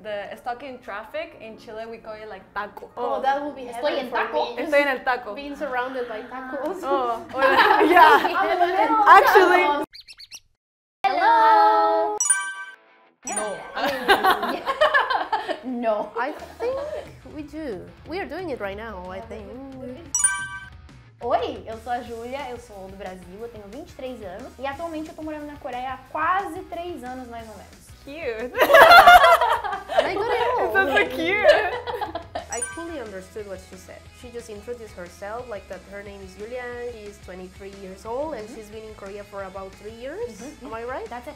the stuck in traffic. In Chile, we call it like taco. Oh, that would be Estoy heaven en for taco. me. Estoy en el taco. Being surrounded by tacos. Oh, yeah. I'm in the middle. Actually, Hello. no. No. I think we do. We are doing it right now, I think. Oi, eu sou a Júlia, eu sou do Brasil, eu tenho 23 anos e atualmente eu tô morando na Coreia há quase 3 anos mais ou menos. Cute. And I got it all. That's so cute. I fully understood what she said. She just introduced herself, like that her name is Julia, she is 23 years old, and she's been in Korea for about 3 years. Am I right? That's it.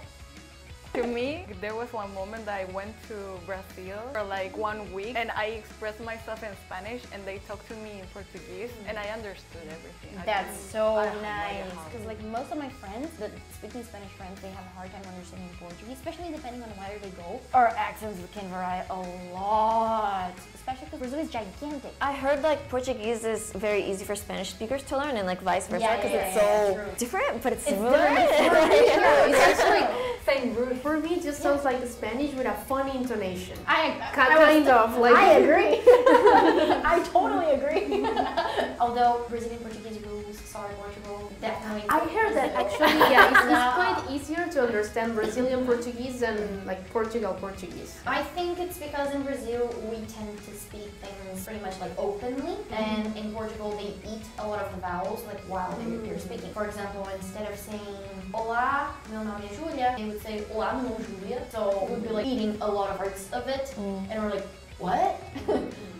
To me, there was one moment that I went to Brazil for like 1 week and I expressed myself in Spanish and they talked to me in Portuguese and I understood everything. That's so I nice. have Because like most of my friends, that speaking Spanish friends, they have a hard time understanding Portuguese, especially depending on where they go. Our accents can vary a lot, especially because Brazil is gigantic. I heard like Portuguese is very easy for Spanish speakers to learn and like vice versa because it's true. so different, but it's It's similar. different. It's actually, Same root. for me, it just sounds like Spanish with a funny intonation. I Kind of like. I agree. I totally agree. Although Brazilian Portuguese rules, sorry Portugal, definitely. I heard that actually, yeah, it's quite easier to understand Brazilian Portuguese than like Portugal Portuguese. I think it's because in Brazil we tend to speak things pretty much like openly, and in Portugal they eat a lot of the vowels like while they're speaking. For example, instead of saying Olá, meu nome é Julia, they would say Olá, meu nome é Julia. So we'd be like eating a lot of parts of it, and we're like, what?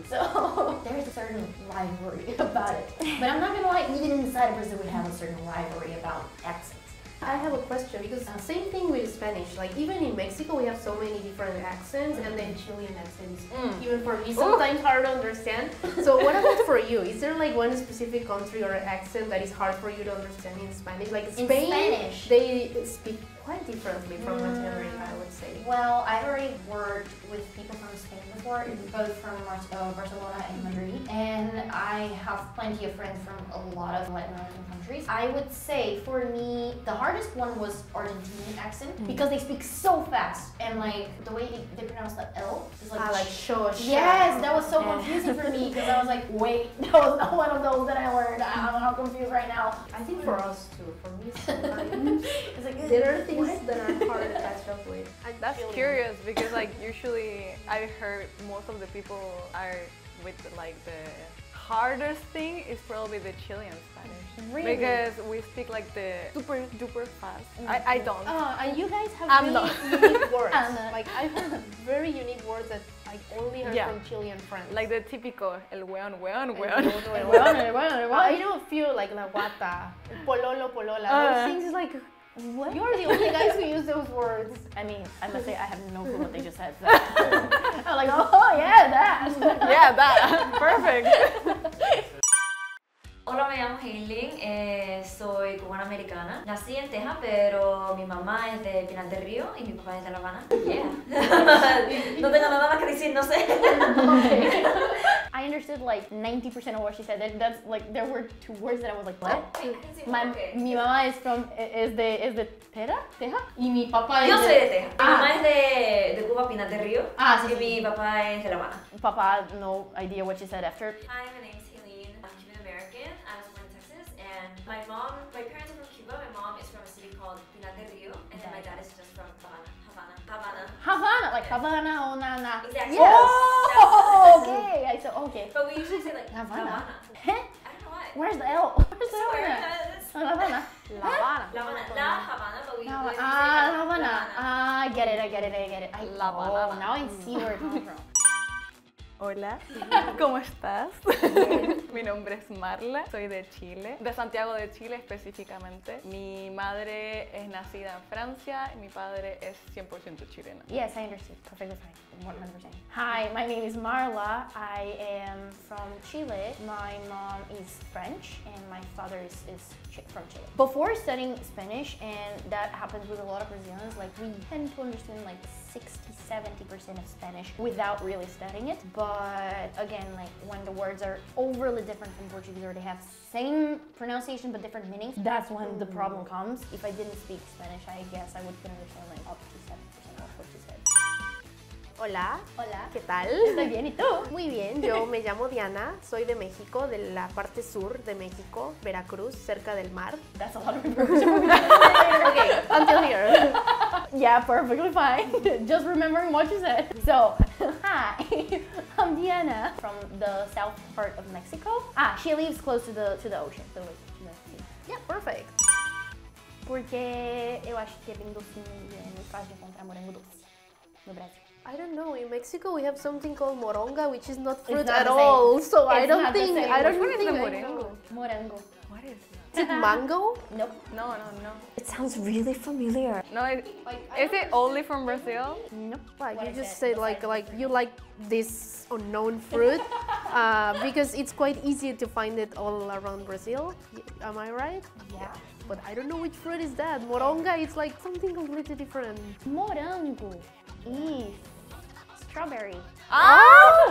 So there's a certain rivalry about it. But I'm not gonna lie, even inside of Brazil we have a certain rivalry about accents. I have a question because same thing with Spanish. Like even in Mexico, we have so many different accents, and then Chilean accents. Even for me, sometimes hard to understand. So what about for you? Is there like one specific country or accent that is hard for you to understand in Spanish? Like In Spain, Spanish? they speak quite differently from Latin America, I would say. Well, I've already worked with people from Spain before, both from Barcelona and Madrid, and I have plenty of friends from a lot of Latin American countries. I would say for me, the hardest one was Argentinian accent because they speak so fast, and like the way they pronounce the L is like shush. Yes, that was so confusing for me because I was like, wait, that was not one of those that I learned. I'm not confused right now. I think for us too. For me, sometimes It's like there are things that are hard to catch up with. That's curious because like usually I heard most of the people are with like the hardest thing is probably the Chilean Spanish. Really? Because we speak like the super duper fast. I don't. And you guys have I'm really not. unique words. I'm not. Like I heard very unique words that I only heard Yeah. from Chilean friends. Like the typical el weón, weón, El weón. I don't feel like la guata, el pololo, polola. Those things is like, what? You're the only guys who use those words. I mean, I must say I have no clue what they just said. So. I'm like, oh yeah, that. Yeah, that. Perfect. Hola, me llamo Hailey, soy cubana americana. Nací en Texas, pero mi mamá es de Pinar del Río y mi papá es de La Habana. Yeah. No tengo nada más que decir, no sé. Okay. I understood like 90% of what she said. That's like there were 2 words that I was like, what? Mi mamá es de Texas, y mi papá es Yo soy de Texas. Mi mamá es de Cuba, Pinar del Río. Sí, Y mi papá es de La Habana. Papa, no idea what she said after. Hi, my name is Helene. I'm Cuban American. I was born in Texas, and my parents are from Cuba. My mom is from a city called Pinar del Rio, and then my dad is just from Havana, like Havana o na. Exactly. Oh, okay. I said okay. But we usually say like Havana. I don't know why. Where's the L? Where's the L? Swear, in there? Havana. La Habana. La Habana, but we usually say Havana. I get it. La banana. Now I see where it comes from. Hola, ¿cómo estás? Mi nombre es Marla, soy de Chile, de Santiago de Chile específicamente. Mi madre es nacida en Francia y mi padre es 100% chileno. Yes, I understood. Perfectly fine. 100%. Hi, my name is Marla. I am from Chile. My mom is French and my father is from Chile. Before studying Spanish, and that happens with a lot of Brazilians, like we tend to understand like 60–70% of Spanish without really studying it. But again, like when the words are overly different from Portuguese or they have same pronunciation but different meanings, that's when the problem comes. If I didn't speak Spanish, I guess I would understand like up to 7% of what you said. Hola. Hola. ¿Qué tal? Estoy bien, ¿y tú? Muy bien, yo me llamo Diana, soy de México, de la parte sur de México, Veracruz, cerca del mar. That's a lot of information. Okay, until here. Yeah, perfectly fine. Just remembering what you said. So, hi, I'm Diana from the south part of Mexico. She lives close to the ocean, to the sea. Yeah, perfect. Porque eu acho que é bem docinho e é muito fácil de encontrar morango doce no Brasil. I don't know, in Mexico we have something called moronga, which is not fruit not at the same. all, so I It's don't not the think, same. I don't Which one is think the I morango? know. Morango. What is it? Is it mango? Nope. No. It sounds really familiar. No, is it only from Brazil? Nope. Like What you I just said, said like besides you like this unknown fruit because it's quite easy to find it all around Brazil. Am I right? Yeah. But I don't know which fruit is that. Moronga, it's like something completely different. Morango is strawberry. I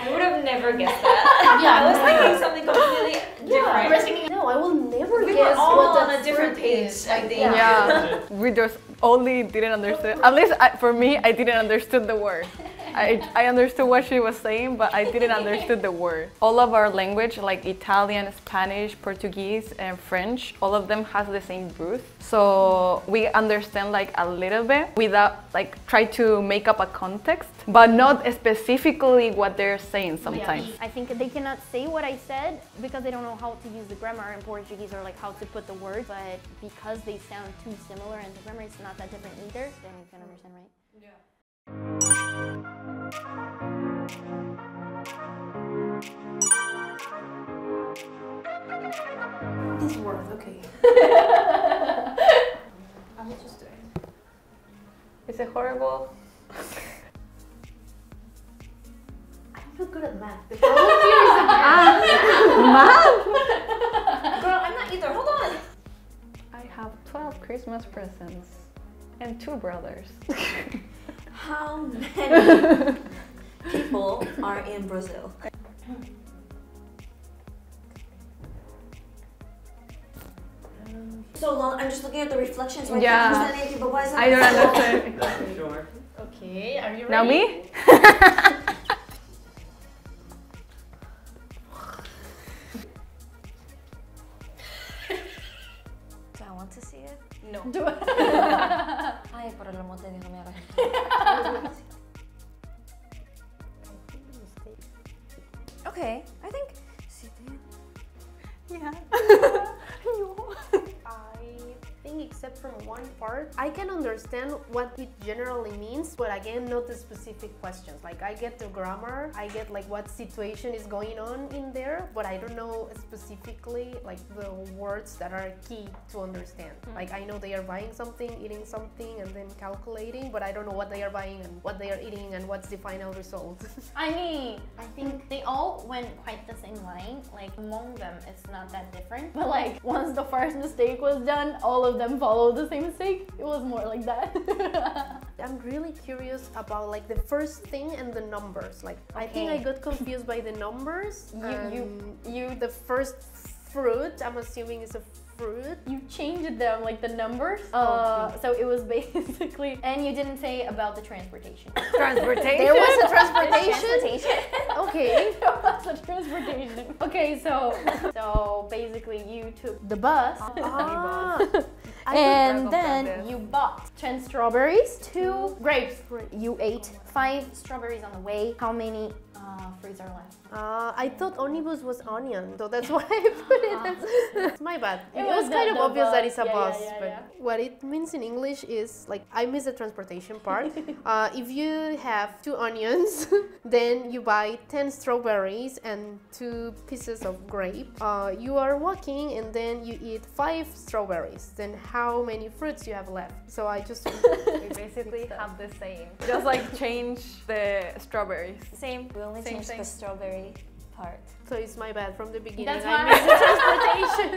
would have never guessed that. Yeah, I was thinking something completely different. No, I will never We were guess all what on that a different fruit page, is. I think. Yeah, we just only didn't understand. At least for me, I didn't understand the word. I understood what she was saying, but I didn't understand the word. All of our language, like Italian, Spanish, Portuguese, and French, all of them has the same root. So we understand like a little bit without like try to make up a context, but not specifically what they're saying sometimes. I think they cannot say what I said because they don't know how to use the grammar in Portuguese or like how to put the word, but because they sound too similar and the grammar is not that different either, then you can understand, right? This word, okay. I will just do it. Is it horrible? I'm not good at math. The problem here is the math. Girl, I'm not either. Hold on. I have 12 Christmas presents and 2 brothers. How many people are in Brazil? So long. I'm just looking at the reflections. Why Yeah. can't I understand anything, but why is that I don't so- understand. That's for sure. Okay, are you ready? Now me? Do I want to see it? No. Ay, por el amor de Dios, no me hagas. Okay, I think. Yeah. I think except from one part, I can understand what it generally means, but again, not the specific questions. Like I get the grammar, I get like what situation is going on in there, but I don't know specifically like the words that are key to understand. Like I know they are buying something, eating something, and then calculating, but I don't know what they are buying and what they are eating and what's the final result. I mean, I think they all went quite the same line. Like among them, it's not that different. But like once the first mistake was done, all of them followed the same mistake. It was more like that. I'm really curious about like the first thing and the numbers. Like I think I got confused by the numbers. You The first fruit, I'm assuming is a fruit. You changed them, like the numbers. Okay. So it was basically, and you didn't say about the transportation. Transportation. There was a transportation. Transportation. Okay. There was a transportation. Okay, so basically you took the bus. Ah, And I then forgot this. you bought 10 strawberries, 2 grapes. You ate 5 strawberries on the way. How many fruits are left? I thought omnibus was onion, so that's why I put it. It's my bad. It was the- kind of the obvious that bus. it's a Yeah, bus, yeah, but yeah. what it means in English is like I miss the transportation part. If you have 2 onions, then you buy 10 strawberries and 2 pieces of grape. You are walking and then you eat 5 strawberries. Then how many fruits you have left? So I just We basically have the same. Just like change the strawberries. Same. We only Same changed thing. the strawberry part. So it's my bad from the beginning. That's I why missed the transportation.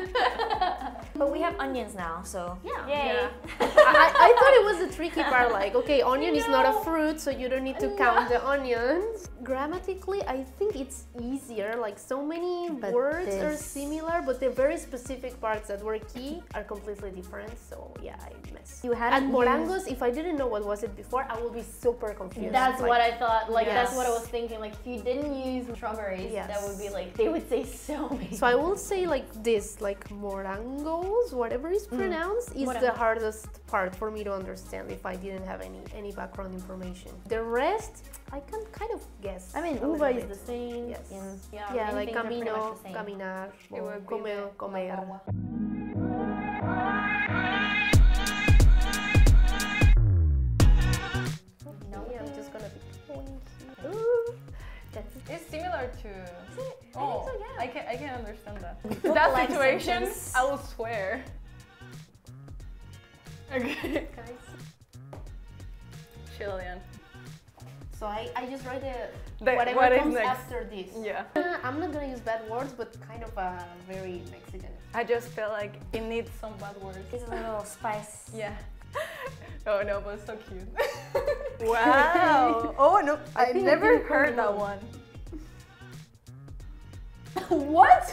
But we have onions now, so Yeah. yay. Yeah. I thought it was the tricky part, like, okay, onion is not a fruit, so you don't need to count the onions. Grammatically, I think it's easier, like so many But words are this- similar, but the very specific parts that were key are completely different, so yeah, I missed. You had And morangos, if I didn't know what was it before, I would be super confused. That's like, what I thought. Like that's Yes. what I was thinking. Like if you didn't use strawberries, Yes. that would be like they would say so many. So I will say like this, like morangos, whatever is pronounced, is the Morangos. hardest part for me to understand if I didn't have any background information. The rest, I can kind of guess. I mean, a uva little is bit. the same. Yes. And, Yeah, like many things are pretty camino, much the same. caminar, It or would be comer, the comer. No, Yeah, I'm just gonna be pointing. It's similar to. so, yeah. I can understand that. Vocalize That situation, sentence. I will swear. Okay. Chilean. So I just write The- whatever what is comes next? after this. Yeah. I'm not gonna use bad words, but kind of a very Mexican. I just feel like it needs some bad words. It's a little spice. Yeah. Oh no, but it's so cute. Wow. Oh no, I think I never didn't heard that know. one. What?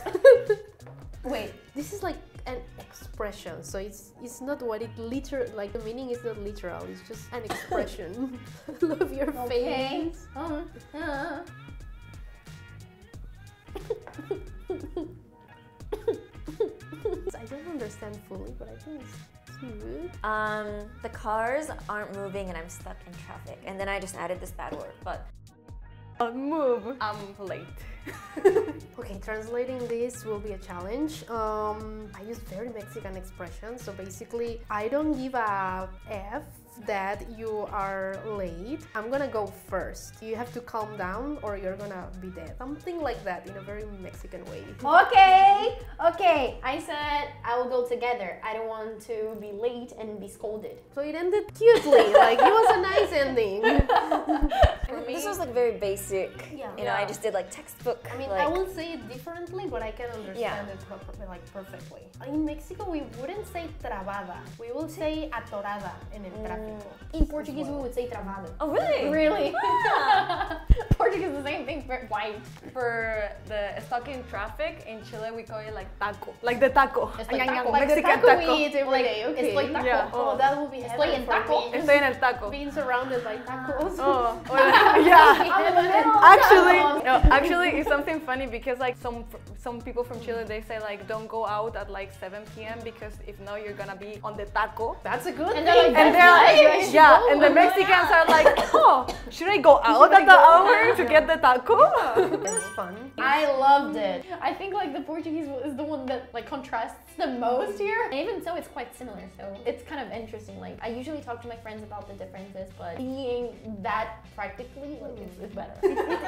Wait, this is like an expression, so it's not what it literal, like the meaning is not literal, it's just an expression. Love your Okay. face. I don't understand fully, but I think it's cute. The cars aren't moving and I'm stuck in traffic. And then I just added this bad word, but Move. I'm late. Okay, translating this will be a challenge. I use very Mexican expressions, so basically I don't give a F that you are late. I'm gonna go first. You have to calm down or you're gonna be dead. Something like that in a very Mexican way. Okay, okay. I said I will go together. I don't want to be late and be scolded. So it ended cutely, like it was a nice ending. this was like very basic. Yeah. You know, I Yeah. just did like textbook. I mean, like, I will say it differently, but I can understand Yeah. it perfectly. In Mexico, we wouldn't say trabada. We will say atorada en el tráfico. In Portuguese, we would say travado. Oh really? Really? Ah. Portuguese is the same thing for white. For the stuck in traffic in Chile, we call it like taco, like the taco. It's like taco. Like the Mexican taco taco. we eat every day, okay. It's like taco. Yeah. Oh, that will be Estoy heaven en for taco. me. Estoy en el taco. Being surrounded by tacos. Oh, yeah. I'm in the middle. Actually, no, actually, it's something funny because like some people from Chile they say like don't go out at like 7 p.m. because if not you're gonna be on the taco. That's a good And thing. they're like, And they're That's like, nice. yeah, Oh and the my Mexicans are like, oh, should I go out at the hour to get the taco? It was fun. I loved it. I think like the Portuguese is the one that like contrasts the most here. And even so, it's quite similar. So it's kind of interesting. Like I usually talk to my friends about the differences, but being that practically, like it's better.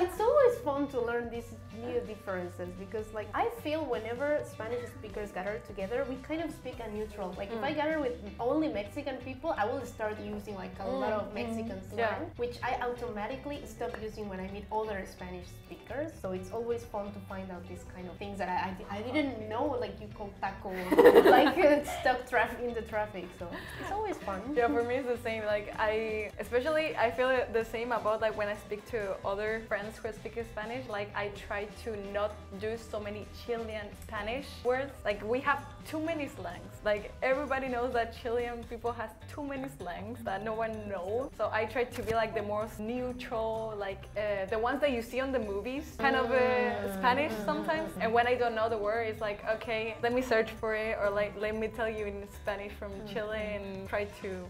It's always fun to learn these new differences because like I feel whenever Spanish speakers gather together, we kind of speak a neutral. Like if I gather with only Mexican people, I will start using like a lot of Mexican slang, Yeah. which I automatically stop using when I meet other Spanish speakers. So it's always fun to find out these kind of things that I didn't know, like you call taco, like stuck traffic in the traffic. So it's always fun. Yeah, for me it's the same. Like especially I feel it the same about like when I speak to other friends who speak Spanish. Like I try to not do so many Chilean Spanish words. Like we have too many slangs. Like everybody knows that Chilean people has too many slangs that no one knows. So I try to be like the most neutral, like the ones that you see on the movies, kind of Spanish sometimes. And when I don't know the word, it's like okay, let me search for it, or like let me tell you in Spanish from Chile and try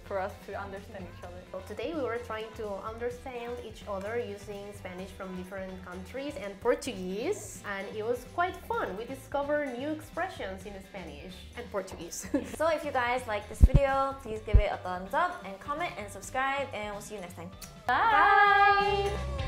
for us to understand each other. So today we were trying to understand each other using Spanish from different countries and Portuguese, and it was quite fun. We discovered new expressions in Spanish and Portuguese. So if you guys like this video, please give it a thumbs up and comment and subscribe, and we'll see you next time. Bye.